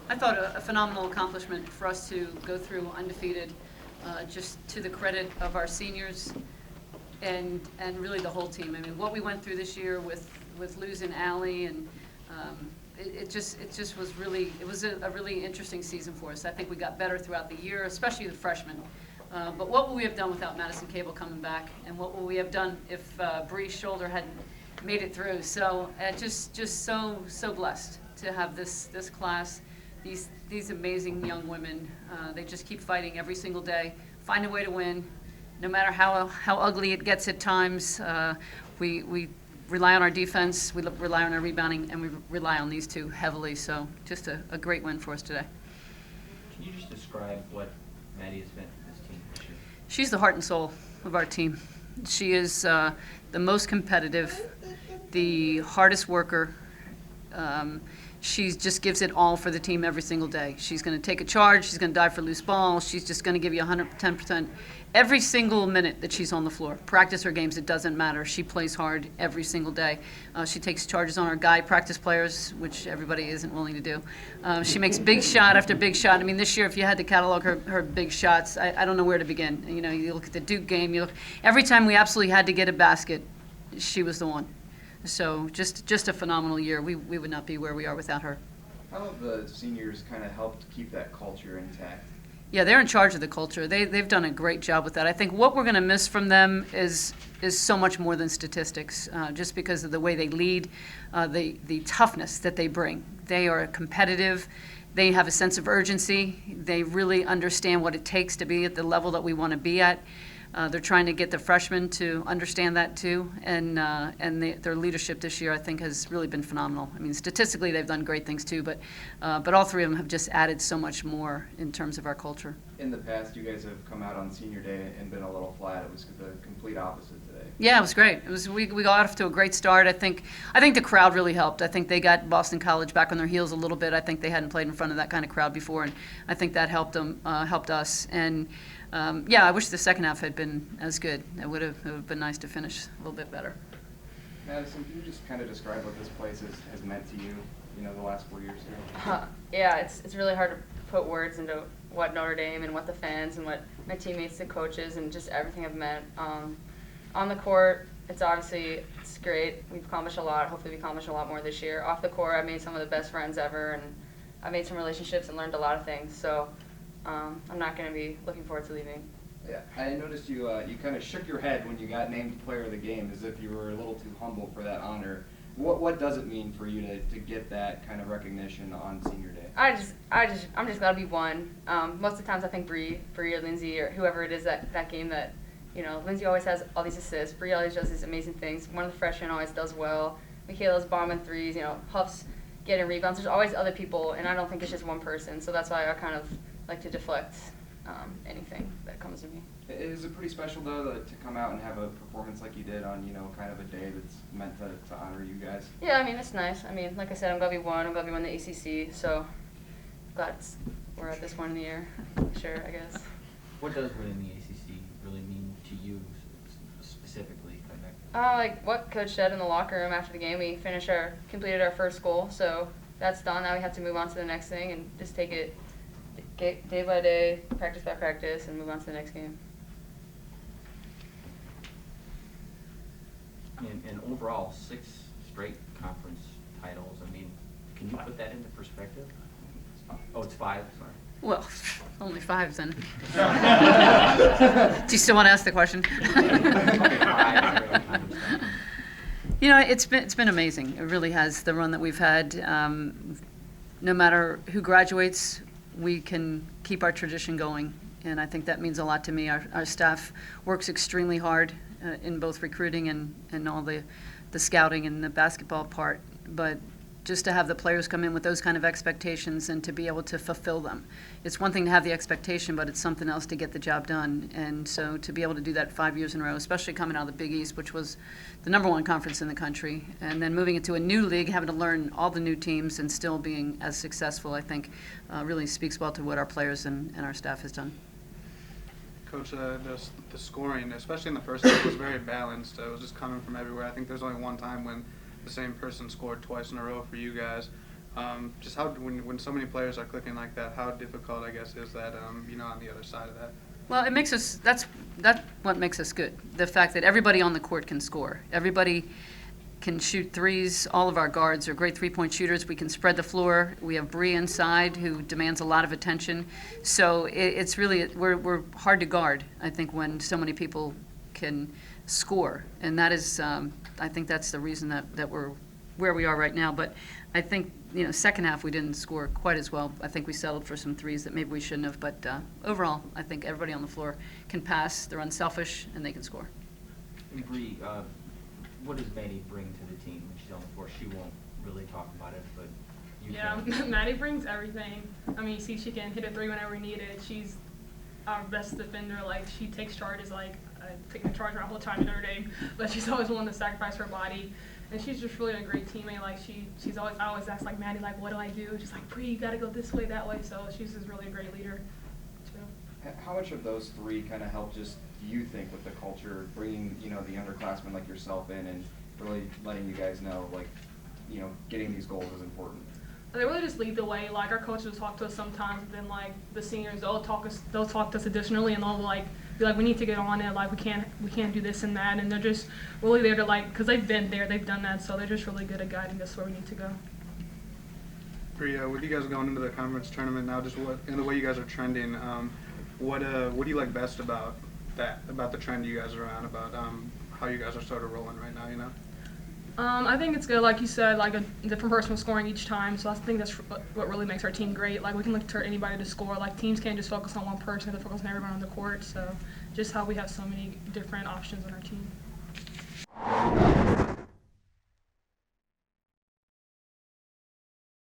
I thought a phenomenal accomplishment for us to go through undefeated, just to the credit of our seniors and really the whole team. I mean, what we went through this year with losing Allie and it just was really, it was a really interesting season for us. I think we got better throughout the year, especially the freshmen. But what would we have done without Madison Cable coming back? And what would we have done if Bree's shoulder hadn't made it through? So just so blessed to have this class, these amazing young women. They just keep fighting every single day, find a way to win, no matter how ugly it gets at times. We rely on our defense, we rely on our rebounding, and we rely on these two heavily. So just a great win for us today. Can you just describe what Maddie has meant to this team this year? She's the heart and soul of our team. She is the most competitive, the hardest worker. She just gives it all for the team every single day. She's going to take a charge. She's going to dive for loose ball. She's just going to give you 110% every single minute that she's on the floor. Practice or games, it doesn't matter. She plays hard every single day. She takes charges on our guy practice players, which everybody isn't willing to do. She makes big shot after big shot. I mean, this year, if you had to catalog her big shots, I don't know where to begin. You know, you look at the Duke game. Every time we absolutely had to get a basket, she was the one. So just a phenomenal year. We would not be where we are without her. How have the seniors kind of helped keep that culture intact? Yeah, they're in charge of the culture. They've done a great job with that. I think what we're going to miss from them is so much more than statistics, just because of the way they lead, the toughness that they bring. They are competitive. They have a sense of urgency. They really understand what it takes to be at the level that we want to be at. They're trying to get the freshmen to understand that too, and their leadership this year, I think, has really been phenomenal. I mean, statistically, they've done great things too, but all three of them have just added so much more in terms of our culture. In the past, you guys have come out on senior day and been a little flat. It was the complete opposite today. Yeah, it was great. We got off to a great start. I think the crowd really helped. I think they got Boston College back on their heels a little bit. I think they hadn't played in front of that kind of crowd before, and I think that helped them, helped us. And I wish the second half had been as good. It would have been nice to finish a little bit better. Madison, can you just kind of describe what this place has meant to you, the last 4 years here? Yeah, it's really hard to put words into what Notre Dame and what the fans and what my teammates and coaches and just everything have meant. On the court, it's great. We've accomplished a lot. Hopefully we accomplish a lot more this year. Off the court, I've made some of the best friends ever, and I've made some relationships and learned a lot of things. So I'm not going to be looking forward to leaving. Yeah, I noticed you kind of shook your head when you got named player of the game, as if you were a little too humble for that honor. What does it mean for you to get that kind of recognition on senior day? I'm just glad to be one. Most of the times I think Bree or Lindsay or whoever it is that game that, Lindsay always has all these assists. Bree always does these amazing things. One of the freshmen always does well. Michaela's bombing threes. Huff's getting rebounds. There's always other people, and I don't think it's just one person. So that's why I kind of like to deflect anything that comes to me. Is it pretty special though to come out and have a performance like you did on kind of a day that's meant to honor you guys? Yeah, I mean it's nice. I mean, like I said, I'm glad we won. I'm glad we won the ACC. So glad we're at this point in the year. Sure, I guess. What does winning the ACC really mean to you specifically? Like what Coach said in the locker room after the game, we completed our first goal. So that's done. Now we have to move on to the next thing and just take it day by day, practice by practice, and move on to the next game. And overall, 6 straight conference titles. I mean, can you put that into perspective? Oh, it's 5. Sorry. Well, only 5 then. Do you still want to ask the question? It's been amazing. It really has. The run that we've had. No matter who graduates, we can keep our tradition going, and I think that means a lot to me. Our staff works extremely hard in both recruiting and all the scouting and the basketball part, but just to have the players come in with those kind of expectations and to be able to fulfill them. It's one thing to have the expectation, but it's something else to get the job done. And so to be able to do that 5 years in a row, especially coming out of the Big East, which was the #1 conference in the country, and then moving into a new league, having to learn all the new teams and still being as successful, I think really speaks well to what our players and our staff has done. Coach, the scoring, especially in the first half, was very balanced. It was just coming from everywhere. I think there's only one time when the same person scored twice in a row for you guys. Just how when so many players are clicking like that, how difficult I guess is that you know, on the other side of that? Well, it makes us, that's what makes us good. The fact that everybody on the court can score. Everybody can shoot threes. All of our guards are great three-point shooters. We can spread the floor. We have Bree inside who demands a lot of attention. So it's really, we're hard to guard, I think, when so many people can score. And that is, I think that's the reason that we're where we are right now. But I think, you know, second half we didn't score quite as well. I think we settled for some threes that maybe we shouldn't have. But overall, I think everybody on the floor can pass. They're unselfish, and they can score. And Bree, what does Maddie bring to the team when she's on the floor? She won't really talk about it, but you can. Maddie brings everything. I mean, see, she can hit a three whenever needed. She's our best defender. Like, she takes charges, like, taking the charge our whole time in Notre Dame, but she's always willing to sacrifice her body. And she's just really a great teammate. Like, I always ask, like, Maddie, like, what do I do? She's like, Bree, you got to go this way, that way. So she's just really a great leader, too. How much of those three kind of help just, do you think, with the culture, bringing, you know, the underclassmen like yourself in and really letting you guys know, like, you know, getting these goals is important? They really just lead the way. Like, our coaches will talk to us sometimes, and then, like, the seniors, they'll talk to us additionally, and they'll, like, be like, we need to get on it, like, we can't do this and that, and they're just really there to, like, because they've been there, they've done that, so they're just really good at guiding us where we need to go. Bree, with you guys going into the conference tournament now, just and the way you guys are trending, what do you like best about that, about the trend you guys are on, about how you guys are sort of rolling right now, you know? I think it's good, like you said, like a different person scoring each time. So I think that's what really makes our team great. Like, we can look to anybody to score. Like, teams can't just focus on one person; they focus on everyone on the court. So just how we have so many different options on our team.